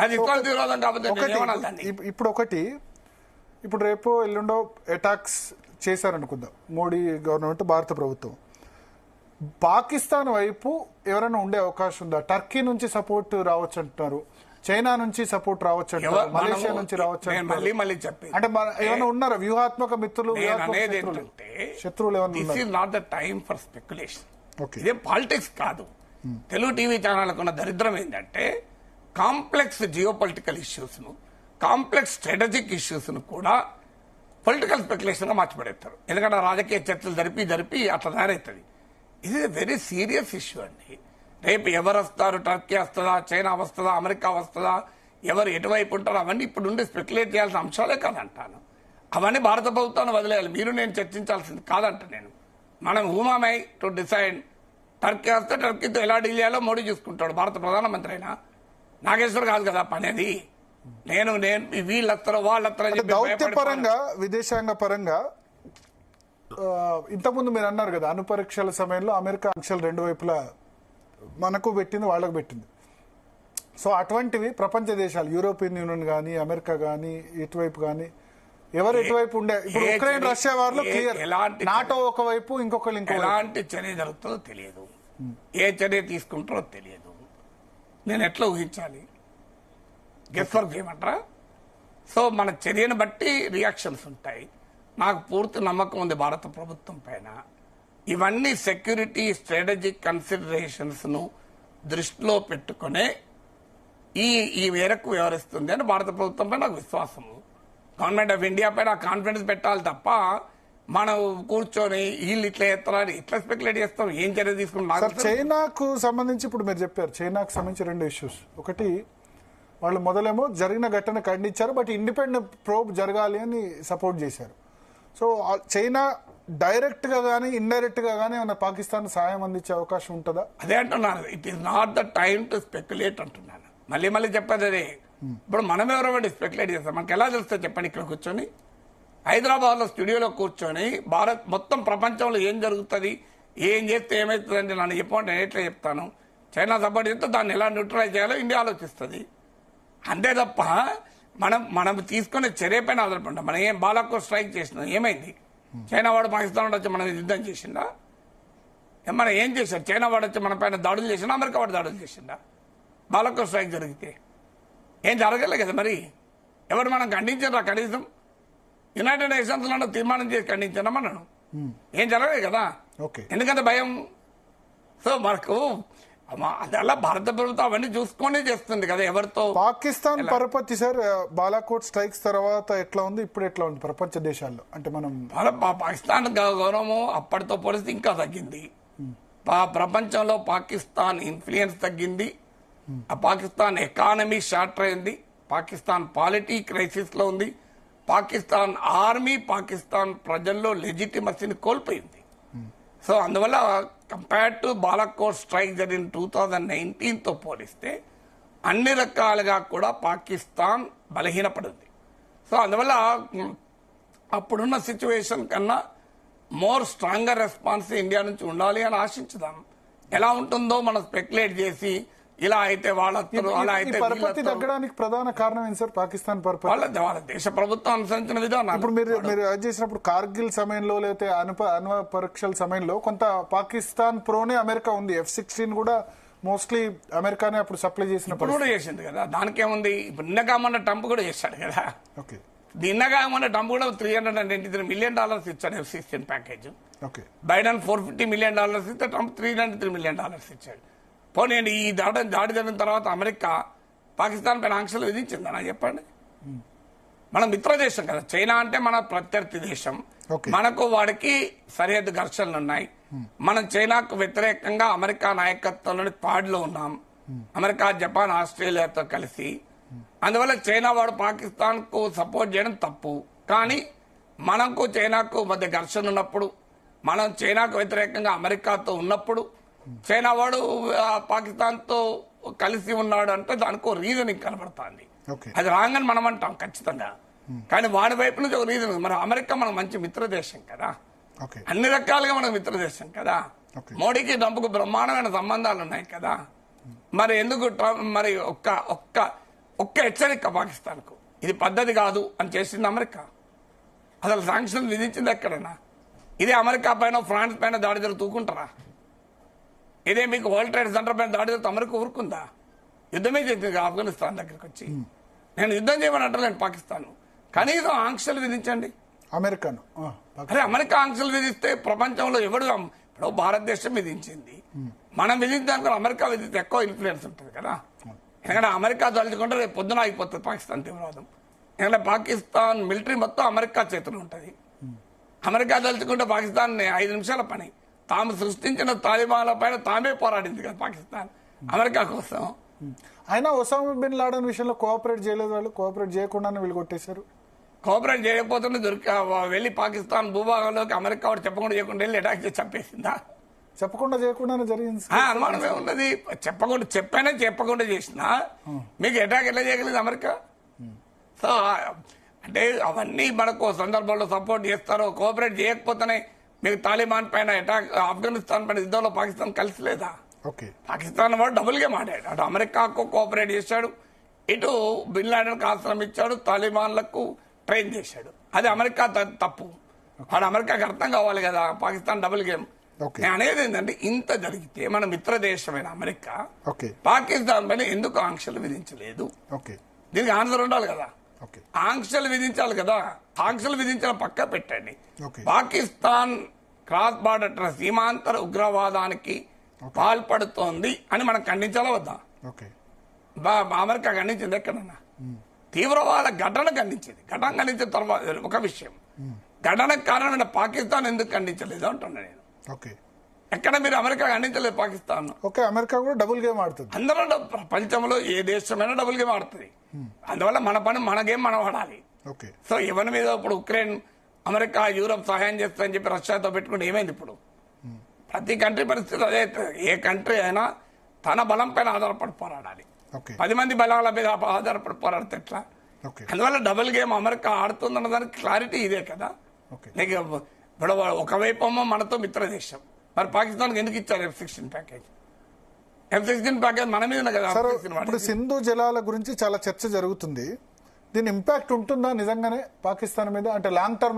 అది ఇస్లాం తీవ్రవాదం కాబట్టి ఇప్పుడు రేపు ఎల్లుండో అటాక్స్ చేశారనుకుందాం మోడీ గవర్నమెంట్, భారత ప్రభుత్వం. పాకిస్తాన్ వైపు ఎవరైనా ఉండే అవకాశం ఉందా? టర్కీ నుంచి సపోర్ట్ రావచ్చు అంటున్నారు, చైనా నుంచి సపోర్ట్ రావచ్చు అంటున్నారు, మలేషియా నుంచి రావచ్చు అంటున్నారు. అంటే ఏమైనా ఉన్నారా వ్యూహాత్మక మిత్రులు, శత్రువులు ఏమైనా? This is not the time for speculation. ఇదే పాలిటిక్స్ కాదు. తెలుగు టీవీ ఛానళ్ళకు ఉన్న దరిద్రం ఏంటంటే కాంప్లెక్స్ జియో పొలిటికల్ ఇష్యూస్ ను, కాంప్లెక్స్ స్ట్రాటజిక్ ఇష్యూస్ ను కూడా పొలిటికల్ స్పెక్యులేషన్ గా మార్చిపడేస్తారు. ఎందుకంటే రాజకీయ చర్చలు జరిపి అట్లా తయారవుతుంది. ఇది వెరీ సీరియస్ ఇష్యూ అండి. రేపు ఎవరు వస్తారు, టర్కీ వస్తుందా, చైనా వస్తుందా, అమెరికా వస్తుందా, ఎవరు ఎటువైపు ఉంటారో అవన్నీ ఇప్పుడు నుండి స్పెక్యులేట్ చేయాల్సిన అంశాలే కాదంటాను. అవన్నీ భారత ప్రభుత్వాన్ని వదిలేయాలి, మీరు నేను చర్చించాల్సింది కాదంట నేను. మనం హూమామై టు డిసైడ్. టర్కీ వస్తే టర్కీతో ఎలా డీల్ చేయాలో మోడీ చూసుకుంటాడు, భారత ప్రధానమంత్రి అయినా. నాగేశ్వర్ కాదు కదా పనేది. నేను వీళ్ళు వస్తారో వాళ్ళు వస్తారో దౌత్యపరంగా, విదేశాంగ పరంగా ఇంతకుముందు మీరు అన్నారు కదా, అణు పరీక్షల సమయంలో అమెరికా ఆంక్షలు రెండు వైపులా మనకు పెట్టింది, వాళ్ళకు పెట్టింది. సో అటువంటివి ప్రపంచ దేశాలు, యూరోపియన్ యూనియన్ కానీ, అమెరికా కానీ, ఇటువైపు కానీ ఎవరు ఎటువైపు ఉండే, ఇప్పుడు ఉక్రెయిన్ రష్యా వారిలో క్లియర్, నాటో ఒకవైపు, ఇంకొకళ్ళు ఎలాంటి చర్య జరుగుతుందో తెలియదు, ఏ చర్య తీసుకుంటారో తెలియదు. నేను ఎట్లా ఊహించాలి? గెస్ వర్క్ చేయమంటారా? సో మన చర్యను బట్టి రియాక్షన్స్ ఉంటాయి. నాకు పూర్తి నమ్మకం ఉంది భారత ప్రభుత్వం పైన. ఇవన్నీ సెక్యూరిటీ స్ట్రాటజిక్ కన్సిడరేషన్స్ ను దృష్టిలో పెట్టుకునే ఈ మేరకు వ్యవహరిస్తుంది అని భారత ప్రభుత్వం పైన నాకు విశ్వాసము. గవర్నమెంట్ ఆఫ్ ఇండియా పైన కాన్ఫిడెన్స్ పెట్టాలి తప్ప మనం కూర్చొని వీళ్ళు ఇట్లా చేస్తారా, ఇట్లా స్పెక్యులేట్ చేస్తాం, ఏం చర్య తీసుకుంటాం. చైనాకు సంబంధించి ఇప్పుడు మీరు చెప్పారు, చైనాకు సంబంధించి రెండు ఇష్యూస్. ఒకటి, వాళ్ళు మొదలేమో జరిగిన ఘటన ఖండించారు, బట్ ఇండిపెండెంట్ ప్రోబ్ జరగాలి అని సపోర్ట్ చేశారు. సో చైనా డైరెక్ట్ గా గానీ ఇండైరెక్ట్ గా గానీ ఏమైనా పాకిస్తాన్ సాయం అందించే అవకాశం ఉంటుందా? అదే అంటున్నాను, it is not the time to speculate అంటున్నాను. మళ్ళీ చెప్పేది అదే. ఇప్పుడు మనం ఎవరెవరి స్పెక్యులేట్ చేస్తాం? మనకు ఎలా తెలుస్తుంది చెప్పండి? ఇక్కడ కూర్చొని హైదరాబాద్ లో స్టూడియోలో కూర్చొని భారత్ మొత్తం ప్రపంచంలో ఏం జరుగుతుంది, ఏం చేస్తే ఏమవుతుందండి నన్ను చెప్పమంటే నేను ఎట్లా చెప్తాను? చైనా సపోర్ట్ చేస్తే దాన్ని ఎలా న్యూట్రలైజ్ చేయాలో ఇండియా ఆలోచిస్తుంది. అంతే తప్ప మనం తీసుకునే చర్య పైన ఆధారపడ్డా. మనం ఏం బాలాకోట్ స్ట్రైక్ చేసినాం, ఏమైంది? చైనా వాడు పాకిస్తాన్ వాడు వచ్చి మనం యుద్ధం చేసిండా? మనం ఏం చేశారు? చైనా వాడు వచ్చి మన పైన దాడులు చేసిండా, అమెరికా వాడు దాడులు చేసిండా? బాలాకోట్ స్ట్రైక్ జరిగితే ఏం జరగలే కదా. మరి ఎవరు మనం ఖండించారా? కనీసం యునైటెడ్ నేషన్స్ లో తీర్మానం చేసి ఖండించారా? మనం ఏం జరగలేదు కదా. ఎందుకంటే భయం. సో మనకు అలా భారత ప్రభుత్వం అవన్నీ చూసుకొని చేస్తుంది కదా. ఎవరితో పాకిస్తాన్ పరపతి సార్ బాలాకోట్ స్ట్రైక్స్ తర్వాత ఎట్లా ఉంది, ఇప్పుడు ఎట్లా ఉంది ప్రపంచ దేశాల్లో? అంటే మనం పాకిస్తాన్ గౌరవము అప్పటితో పోలిస్తే ఇంకా తగ్గింది. ప్రపంచంలో పాకిస్తాన్ ఇన్ఫ్లుయెన్స్ తగ్గింది. ఆ పాకిస్తాన్ ఎకానమీ షార్టర్ అయింది. పాకిస్తాన్ పాలిటీ క్రైసిస్ లో ఉంది. పాకిస్తాన్ ఆర్మీ, పాకిస్తాన్ ప్రజల్లో లెజిటిమసీని కోల్పోయింది. సో అందువల్ల కంపేర్ టు బాలాకోట్ స్ట్రైక్ జరిగిన 2019తో పోలిస్తే అన్ని రకాలుగా కూడా పాకిస్తాన్ బలహీనపడింది. సో అందువల్ల అప్పుడున్న సిచ్యువేషన్ కన్నా మోర్ స్ట్రాంగర్ రెస్పాన్స్ ఇండియా నుంచి ఉండాలి అని ఆశించుదాం. ఎలా ఉంటుందో మనం స్పెక్యులేట్ చేసి ఇలా అయితే వాళ్ళతో అలా అయితే పరపతి తగ్గడానికి ప్రధాన కారణం ఏంటి సార్? పాకిస్తాన్ పరపతి వాళ్ళ దేశ ప్రభుత్వం అనుసరించిన విధానం. ఇప్పుడు మీరు చేసినప్పుడు కార్గిల్ సమయంలో లేకపోతే అణు పరీక్షల సమయంలో కొంత పాకిస్తాన్ ప్రోనే అమెరికా ఉంది. F-16 కూడా మోస్ట్లీ అమెరికానే అప్పుడు సప్లై చేసినప్పుడు కూడా చేసింది కదా. దానికేముంది? ఇప్పుడు నిన్నగా మొన్న ట్రంప్ కూడా చేశాడు కదా. ఓకే, నిన్నగా మొన్న ట్రంప్ కూడా $383 million ఇచ్చాడు F-16 ప్యాకేజ్. బైడెన్ $450 million ఇస్తే ట్రంప్ $393 million ఇచ్చాడు. పోనీ ఈ దాడి జరిగిన తర్వాత అమెరికా పాకిస్తాన్ పైన ఆంక్షలు విధించిందా నాకు చెప్పండి? మన మిత్ర దేశం కదా. చైనా అంటే మన ప్రత్యర్థి దేశం. మనకు వాడికి సరిహద్దు ఘర్షణలు ఉన్నాయి. మనం చైనాకు వ్యతిరేకంగా అమెరికా నాయకత్వంలోని క్వాడ్లో ఉన్నాం. అమెరికా, జపాన్, ఆస్ట్రేలియాతో కలిసి. అందువల్ల చైనా వాడు పాకిస్తాన్ కు సపోర్ట్ చేయడం తప్పు. కానీ మనకు చైనాకు మధ్య ఘర్షణ ఉన్నప్పుడు, మనం చైనాకు వ్యతిరేకంగా అమెరికాతో ఉన్నప్పుడు చైనా వాడు పాకిస్తాన్ తో కలిసి ఉన్నాడు అంటే దానికి రీజనింగ్ కనబడుతుంది. అది రాంగ్ అని మనం అంటాం ఖచ్చితంగా. కానీ వాడి వైపు నుంచి ఒక రీజన్. మరి అమెరికా మన మంచి మిత్ర దేశం కదా, అన్ని రకాలుగా మనకు మిత్ర దేశం కదా. మోడీకి ట్రంప్కు బ్రహ్మాండమైన సంబంధాలు ఉన్నాయి కదా. మరి ఎందుకు మరి ఒక్క ఒక్క హెచ్చరిక పాకిస్తాన్కు, ఇది పద్ధతి కాదు అని చేసింది అమెరికా. అసలు శాంక్షన్ విధించింది ఎక్కడైనా? ఇదే అమెరికా పైన ఫ్రాన్స్ పైన దాడి జరుగుతూకుంటారా? ఇదే మీకు వరల్డ్ ట్రేడ్ సెంటర్ పైన దాడి జరుగుతూ అమెరికా ఊరుకుందా? యుద్ధమే చేసింది ఆఫ్ఘనిస్తాన్ దగ్గరికి వచ్చి. నేను యుద్ధం చేయమని అంటలేను పాకిస్తాన్, కనీసం ఆంక్షలు విధించండి. అమెరికాను అరే అమెరికా ఆంక్షలు విధిస్తే ప్రపంచంలో ఎవడు, ఇప్పుడు భారతదేశం విధించింది, మనం విధించడానికి అమెరికా విధిస్తే ఎక్కువ ఇన్ఫ్లుయెన్స్ ఉంటుంది కదా. ఎందుకంటే అమెరికా తలుచుకుంటే రేపు పొద్దున అయిపోతుంది పాకిస్తాన్ తీవ్రవాదం. ఎందుకంటే పాకిస్తాన్ మిలిటరీ మొత్తం అమెరికా చేతిలో ఉంటుంది. అమెరికా తలుచుకుంటే పాకిస్తాన్ 5 నిమిషాల పని. తాము సృష్టించిన తాలిబాన్ల పైన తామే పోరాడింది కదా పాకిస్తాన్ అమెరికా కోసం. అయినా ఒసామా బిన్ లాడెన్ విషయంలో కోఆపరేట్ చేయలేదు, వాళ్ళు కోఆపరేట్ చేయకుండానే వీళ్ళు కొట్టేశారు. కోఆపరేట్ చేయకపోతుంటే వెళ్ళి పాకిస్తాన్ భూభాగంలోకి అమెరికా వాడు చెప్పకుండా చేయకుండా వెళ్ళి అటాక్ చేసి చంపేసిందా? చెప్పకుండా చేయకుండానే జరిగింది. అనుమానమే ఉన్నది. చెప్పకుండా చేసినా మీకు అటాక్ ఎట్లా చేయగలిగింది అమెరికా? సో అంటే అవన్నీ మనకు సందర్భంలో సపోర్ట్ చేస్తారు. కోఆపరేట్ చేయకపోతేనే మీకు తాలిబాన్ పైన అటాక్, ఆఫ్ఘనిస్తాన్ పైన యుద్ధంలో పాకిస్తాన్ కలిసి లేదా? పాకిస్తాన్ వాడు డబుల్ గేమ్ ఆడాడు. అటు అమెరికాకు కోఆపరేట్ చేశాడు, ఇటు బిన్ లాడెన్కు ఆశ్రయం ఇచ్చాడు, తాలిబాన్లకు ట్రైన్ చేశాడు. అది అమెరికా తప్పు. వాడు అమెరికాకి అర్థం కావాలి కదా, పాకిస్తాన్ డబుల్ గేమ్. నేను అనేది ఏంటంటే ఇంత జరిగితే మన మిత్ర దేశమైన అమెరికా పాకిస్తాన్ పైన ఎందుకు ఆంక్షలు విధించలేదు? దీనికి ఆన్సర్ ఉండాలి కదా. ఆంక్షలు విధించాలి కదా. ఆంక్షలు విధించిన పక్క పెట్టండి. పాకిస్తాన్ క్రాస్ బార్డర్ సీమాంతర ఉగ్రవాదానికి పాల్పడుతోంది అని మనం ఖండించాలా వద్దా? అమెరికా ఖండించింది ఎక్కడన్నా? తీవ్రవాద ఘటన ఖండించింది. ఘటన ఖండించిన తర్వాత ఒక విషయం, ఘటనకు కారణమైన పాకిస్తాన్ ఎందుకు ఖండించలేదు అంటున్నా నేను. ఎక్కడ మీరు అమెరికా ఖండించలేదు పాకిస్తాన్. అమెరికా కూడా డబుల్ గేమ్ ఆడుతుంది. అందరూ ప్రపంచంలో ఏ దేశమైనా డబుల్ గేమ్ ఆడుతుంది. అందువల్ల మన పని మన గేమ్ మనం ఆడాలి. సో ఎవరి మీద ఇప్పుడు ఉక్రెయిన్, అమెరికా, యూరోప్ సహాయం చేస్తారని చెప్పి రష్యాతో పెట్టుకుంటే ఏమైంది? ఇప్పుడు ప్రతి కంట్రీ పరిస్థితి అదే. ఏ కంట్రీ అయినా తన బలం పైన ఆధారపడి పోరాడాలి. 10 మంది బలాల మీద ఆధారపడి పోరాడితే ఎట్లా? అందువల్ల డబుల్ గేమ్ అమెరికా ఆడుతుందన్న దానికి క్లారిటీ ఇదే కదా. ఇప్పుడు ఒకవైపు మనతో మిత్ర దేశం, మరి పాకిస్తాన్కి ఎందుకు ఇచ్చారు F-16 ప్యాకేజ్? F-16 ప్యాకేజ్ మన మీద కదా. ఇప్పుడు సింధు జలాల గురించి చాలా చర్చ జరుగుతుంది. దీని ఇంపాక్ట్ ఉంటుందా నిజంగానే పాకిస్తాన్ మీద? అంటే లాంగ్ టర్మ్ లో